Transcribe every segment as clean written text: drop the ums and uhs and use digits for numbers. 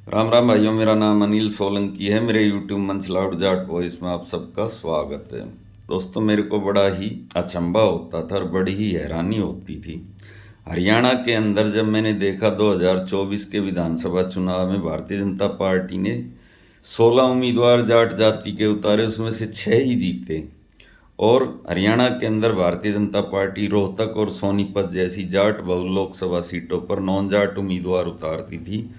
राम राम भाइयों, मेरा नाम अनिल सोलंकी है। मेरे यूट्यूब मंच लाउड जाट वॉइस में आप सबका स्वागत है। दोस्तों, मेरे को बड़ा ही अचंभा होता था और बड़ी ही हैरानी होती थी। हरियाणा के अंदर जब मैंने देखा 2024 के विधानसभा चुनाव में भारतीय जनता पार्टी ने 16 उम्मीदवार जाट जाति के उतारे, उसमें से 6 ही जीते। और हरियाणा के अंदर भारतीय जनता पार्टी रोहतक और सोनीपत जैसी जाट बहुल लोकसभा सीटों पर नॉन जाट उम्मीदवार उतारती थी,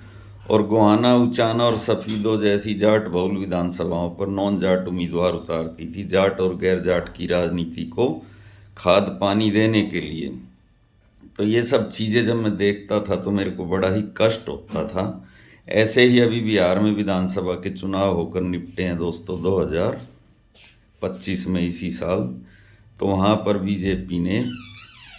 और गोहाना, उचाना और सफीदो जैसी जाट बहुल विधानसभाओं पर नॉन जाट उम्मीदवार उतारती थी, जाट और गैर जाट की राजनीति को खाद पानी देने के लिए। तो ये सब चीज़ें जब मैं देखता था तो मेरे को बड़ा ही कष्ट होता था। ऐसे ही अभी बिहार में विधानसभा के चुनाव होकर निपटे हैं दोस्तों, 2025 में, इसी साल। तो वहाँ पर बीजेपी ने,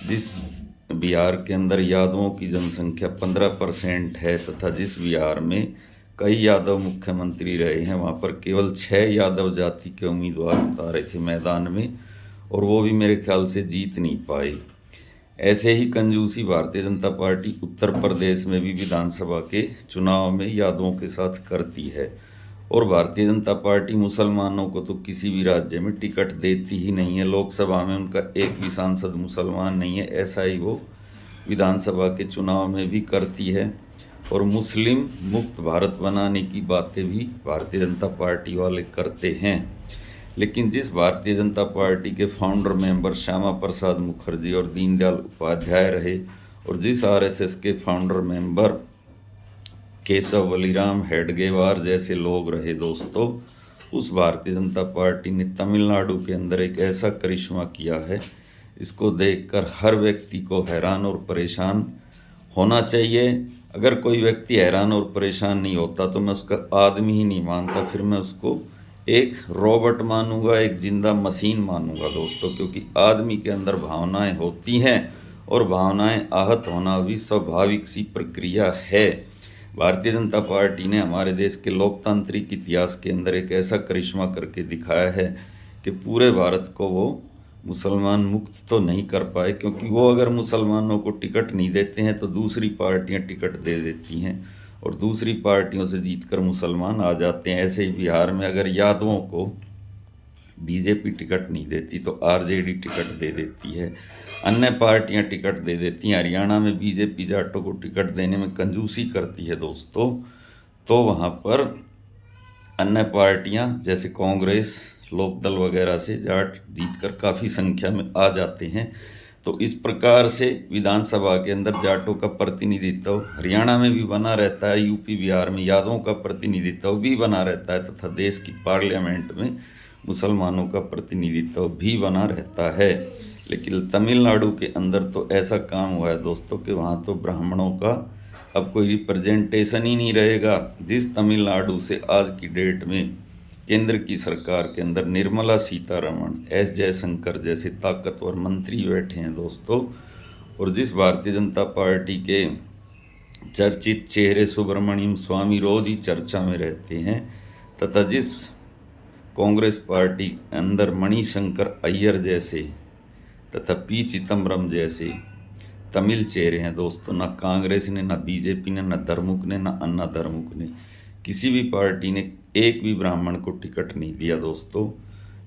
जिस बिहार के अंदर यादवों की जनसंख्या 15% है तथा जिस बिहार में कई यादव मुख्यमंत्री रहे हैं, वहाँ पर केवल 6 यादव जाति के उम्मीदवार उतारे थे मैदान में, और वो भी मेरे ख्याल से जीत नहीं पाए। ऐसे ही कंजूसी भारतीय जनता पार्टी उत्तर प्रदेश में भी विधानसभा के चुनाव में यादवों के साथ करती है। और भारतीय जनता पार्टी मुसलमानों को तो किसी भी राज्य में टिकट देती ही नहीं है। लोकसभा में उनका एक भी सांसद मुसलमान नहीं है, ऐसा ही वो विधानसभा के चुनाव में भी करती है। और मुस्लिम मुक्त भारत बनाने की बातें भी भारतीय जनता पार्टी वाले करते हैं। लेकिन जिस भारतीय जनता पार्टी के फाउंडर मेंबर श्यामा प्रसाद मुखर्जी और दीनदयाल उपाध्याय रहे, और जिस आरएसएस के फाउंडर मेंबर केशव बलिराम हेडगेवार जैसे लोग रहे दोस्तों, उस भारतीय जनता पार्टी ने तमिलनाडु के अंदर एक ऐसा करिश्मा किया है, इसको देखकर हर व्यक्ति को हैरान और परेशान होना चाहिए। अगर कोई व्यक्ति हैरान और परेशान नहीं होता तो मैं उसका आदमी ही नहीं मानता, फिर मैं उसको एक रोबोट मानूंगा, एक जिंदा मशीन मानूंगा दोस्तों। क्योंकि आदमी के अंदर भावनाएं होती हैं, और भावनाएं आहत होना भी स्वाभाविक सी प्रक्रिया है। भारतीय जनता पार्टी ने हमारे देश के लोकतांत्रिक इतिहास के अंदर एक ऐसा करिश्मा करके दिखाया है कि पूरे भारत को वो मुसलमान मुक्त तो नहीं कर पाए, क्योंकि वो अगर मुसलमानों को टिकट नहीं देते हैं तो दूसरी पार्टियां टिकट दे देती हैं, और दूसरी पार्टियों से जीतकर मुसलमान आ जाते हैं। ऐसे ही बिहार में अगर यादवों को बीजेपी टिकट नहीं देती तो आरजेडी टिकट दे देती है, अन्य पार्टियां टिकट दे देती हैं। हरियाणा में बीजेपी जाटों को टिकट देने में कंजूसी करती है दोस्तों, तो वहाँ पर अन्य पार्टियां जैसे कांग्रेस, लोकदल वगैरह से जाट जीतकर काफ़ी संख्या में आ जाते हैं। तो इस प्रकार से विधानसभा के अंदर जाटों का प्रतिनिधित्व हरियाणा में भी बना रहता है, यूपी बिहार में यादवों का प्रतिनिधित्व भी बना रहता है, तथा देश की पार्लियामेंट में मुसलमानों का प्रतिनिधित्व भी बना रहता है। लेकिन तमिलनाडु के अंदर तो ऐसा काम हुआ है दोस्तों कि वहाँ तो ब्राह्मणों का अब कोई रिप्रेजेंटेशन ही नहीं रहेगा। जिस तमिलनाडु से आज की डेट में केंद्र की सरकार के अंदर निर्मला सीतारमण, एस जयशंकर जैसे ताकतवर मंत्री बैठे हैं दोस्तों, और जिस भारतीय जनता पार्टी के चर्चित चेहरे सुब्रमण्यम स्वामी रोज ही चर्चा में रहते हैं, तथा जिस कांग्रेस पार्टी अंदर मणिशंकर अय्यर जैसे तथा पी चिदम्बरम जैसे तमिल चेहरे हैं दोस्तों, ना कांग्रेस ने, ना बीजेपी ने, ना द्रमुक ने, ना अन्ना द्रमुक ने, किसी भी पार्टी ने एक भी ब्राह्मण को टिकट नहीं दिया दोस्तों।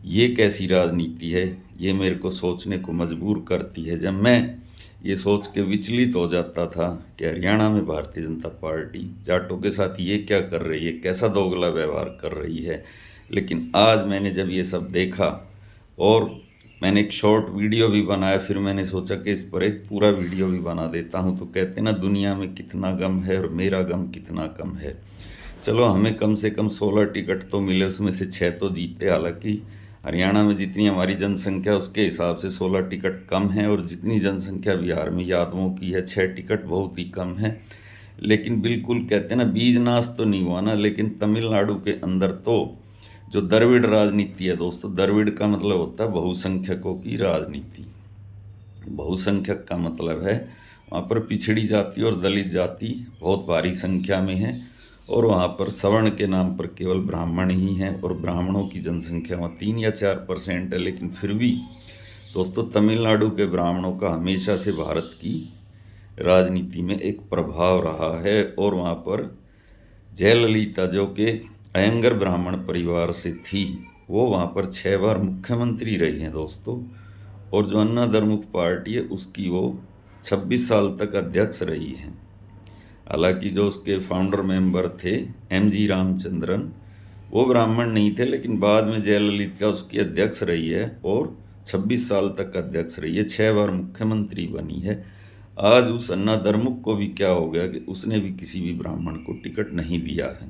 ये कैसी राजनीति है, ये मेरे को सोचने को मजबूर करती है। जब मैं ये सोच के विचलित हो जाता था कि हरियाणा में भारतीय जनता पार्टी जाटों के साथ ये क्या कर रही है, कैसा दोगला व्यवहार कर रही है। लेकिन आज मैंने जब ये सब देखा, और मैंने एक शॉर्ट वीडियो भी बनाया, फिर मैंने सोचा कि इस पर एक पूरा वीडियो भी बना देता हूँ। तो कहते ना, दुनिया में कितना गम है और मेरा गम कितना कम है। चलो, हमें कम से कम 16 टिकट तो मिले, उसमें से 6 तो जीते। हालांकि हरियाणा में जितनी हमारी जनसंख्या उसके हिसाब से 16 टिकट कम है, और जितनी जनसंख्या बिहार में यादवों की है, 6 टिकट बहुत ही कम है। लेकिन बिल्कुल कहते हैं ना, बीज नाश तो नहीं हुआ ना। लेकिन तमिलनाडु के अंदर तो जो द्रविड़ राजनीति है दोस्तों, द्रविड़ का मतलब होता है बहुसंख्यकों की राजनीति। बहुसंख्यक का मतलब है वहाँ पर पिछड़ी जाति और दलित जाति बहुत भारी संख्या में है, और वहाँ पर सवर्ण के नाम पर केवल ब्राह्मण ही हैं, और ब्राह्मणों की जनसंख्या वहाँ 3 या 4% है। लेकिन फिर भी दोस्तों, तमिलनाडु के ब्राह्मणों का हमेशा से भारत की राजनीति में एक प्रभाव रहा है, और वहाँ पर जयललिता जो कि अयंगर ब्राह्मण परिवार से थी, वो वहाँ पर 6 बार मुख्यमंत्री रही हैं दोस्तों। और जो अन्ना द्रमुक पार्टी है उसकी वो 26 साल तक अध्यक्ष रही हैं। हालांकि जो उसके फाउंडर मेंबर थे MG रामचंद्रन, वो ब्राह्मण नहीं थे, लेकिन बाद में जयललिता उसकी अध्यक्ष रही है और 26 साल तक अध्यक्ष रही है, 6 बार मुख्यमंत्री बनी है। आज उस अन्ना द्रमुक को भी क्या हो गया कि उसने भी किसी भी ब्राह्मण को टिकट नहीं दिया है।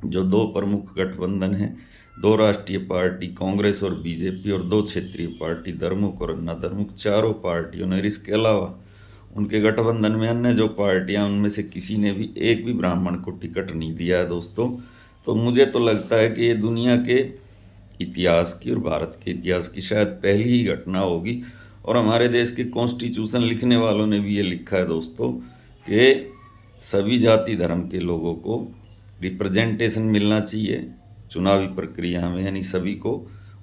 जो 2 प्रमुख गठबंधन हैं, 2 राष्ट्रीय पार्टी कांग्रेस और बीजेपी और 2 क्षेत्रीय पार्टी द्रमुक और अन्ना द्रमुक, चारों पार्टियों ने, इसके अलावा उनके गठबंधन में अन्य जो पार्टियां, उनमें से किसी ने भी एक भी ब्राह्मण को टिकट नहीं दिया है दोस्तों। तो मुझे तो लगता है कि ये दुनिया के इतिहास की और भारत के इतिहास की शायद पहली ही घटना होगी। और हमारे देश के कॉन्स्टिट्यूशन लिखने वालों ने भी ये लिखा है दोस्तों कि सभी जाति धर्म के लोगों को रिप्रेजेंटेशन मिलना चाहिए चुनावी प्रक्रिया में, यानी सभी को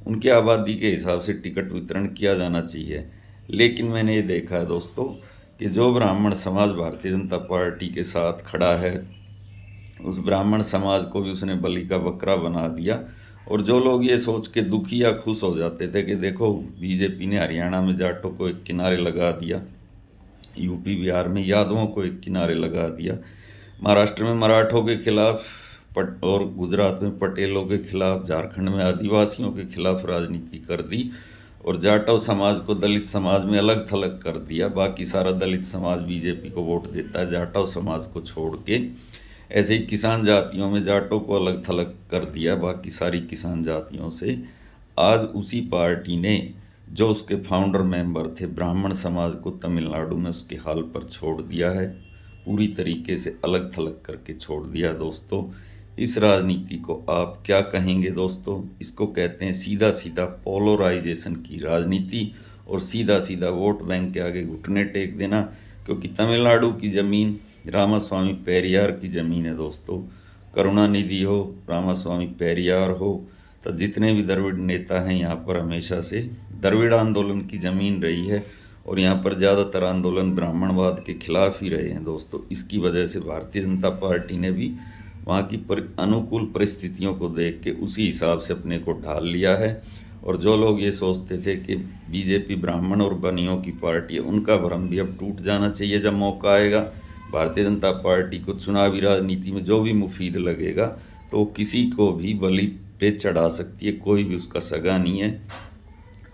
उनकी आबादी के हिसाब से टिकट वितरण किया जाना चाहिए। लेकिन मैंने ये देखा है दोस्तों कि जो ब्राह्मण समाज भारतीय जनता पार्टी के साथ खड़ा है, उस ब्राह्मण समाज को भी उसने बलि का बकरा बना दिया। और जो लोग ये सोच के दुखी या खुश हो जाते थे कि देखो बीजेपी ने हरियाणा में जाटों को एक किनारे लगा दिया, यूपी बिहार में यादवों को एक किनारे लगा दिया, महाराष्ट्र में मराठों के खिलाफ और गुजरात में पटेलों के खिलाफ, झारखंड में आदिवासियों के खिलाफ राजनीति कर दी और जाटव समाज को दलित समाज में अलग थलग कर दिया। बाकी सारा दलित समाज बीजेपी को वोट देता है, जाटव समाज को छोड़ के। ऐसे ही किसान जातियों में जाटों को अलग थलग कर दिया बाकी सारी किसान जातियों से। आज उसी पार्टी ने, जो उसके फाउंडर मेंबर थे, ब्राह्मण समाज को तमिलनाडु में उसके हाल पर छोड़ दिया है, पूरी तरीके से अलग थलग करके छोड़ दिया दोस्तों। इस राजनीति को आप क्या कहेंगे दोस्तों? इसको कहते हैं सीधा सीधा पोलराइजेशन की राजनीति और सीधा सीधा वोट बैंक के आगे घुटने टेक देना। क्योंकि तमिलनाडु की ज़मीन रामास्वामी पेरियार की ज़मीन है दोस्तों। करुणानिधि हो, रामास्वामी पेरियार हो, तो जितने भी द्रविड़ नेता हैं यहाँ पर हमेशा से द्रविड़ आंदोलन की ज़मीन रही है और यहाँ पर ज़्यादातर आंदोलन ब्राह्मणवाद के खिलाफ ही रहे हैं दोस्तों। इसकी वजह से भारतीय जनता पार्टी ने भी वहाँ की अनुकूल परिस्थितियों को देख के उसी हिसाब से अपने को ढाल लिया है। और जो लोग ये सोचते थे कि बीजेपी ब्राह्मण और बनियों की पार्टी है, उनका भ्रम भी अब टूट जाना चाहिए। जब मौका आएगा भारतीय जनता पार्टी को चुनावी राजनीति में जो भी मुफीद लगेगा तो वो किसी को भी बलि पे चढ़ा सकती है, कोई भी उसका सगा नहीं है।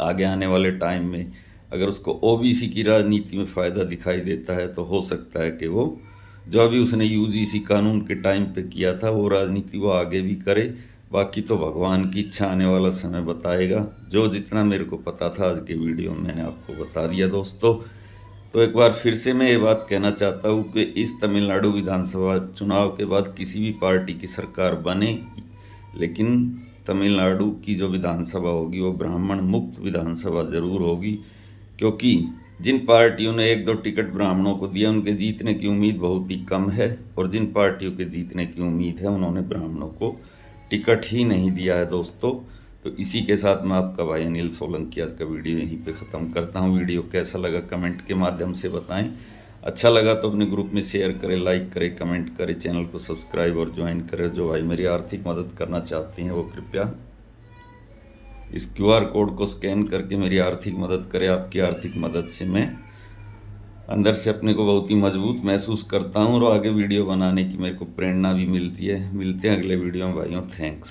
आगे आने वाले टाइम में अगर उसको ओबीसी की राजनीति में फ़ायदा दिखाई देता है तो हो सकता है कि वो जो अभी उसने यूजीसी कानून के टाइम पे किया था वो राजनीति वो आगे भी करे। बाकी तो भगवान की इच्छा, आने वाला समय बताएगा। जो जितना मेरे को पता था आज के वीडियो में मैंने आपको बता दिया दोस्तों। तो एक बार फिर से मैं ये बात कहना चाहता हूँ कि इस तमिलनाडु विधानसभा चुनाव के बाद किसी भी पार्टी की सरकार बने, लेकिन तमिलनाडु की जो विधानसभा होगी वो ब्राह्मण मुक्त विधानसभा ज़रूर होगी। क्योंकि जिन पार्टियों ने 1-2 टिकट ब्राह्मणों को दिया उनके जीतने की उम्मीद बहुत ही कम है, और जिन पार्टियों के जीतने की उम्मीद है उन्होंने ब्राह्मणों को टिकट ही नहीं दिया है दोस्तों। तो इसी के साथ मैं आपका भाई अनिल सोलंकी आज का वीडियो यहीं पे ख़त्म करता हूँ। वीडियो कैसा लगा कमेंट के माध्यम से बताएं। अच्छा लगा तो अपने ग्रुप में शेयर करें, लाइक करें, कमेंट करें, चैनल को सब्सक्राइब और ज्वाइन करें। जो भाई मेरी आर्थिक मदद करना चाहते हैं वो कृपया इस QR कोड को स्कैन करके मेरी आर्थिक मदद करें। आपकी आर्थिक मदद से मैं अंदर से अपने को बहुत ही मजबूत महसूस करता हूँ और आगे वीडियो बनाने की मेरे को प्रेरणा भी मिलती है। मिलते हैं अगले वीडियो में भाइयों, थैंक्स।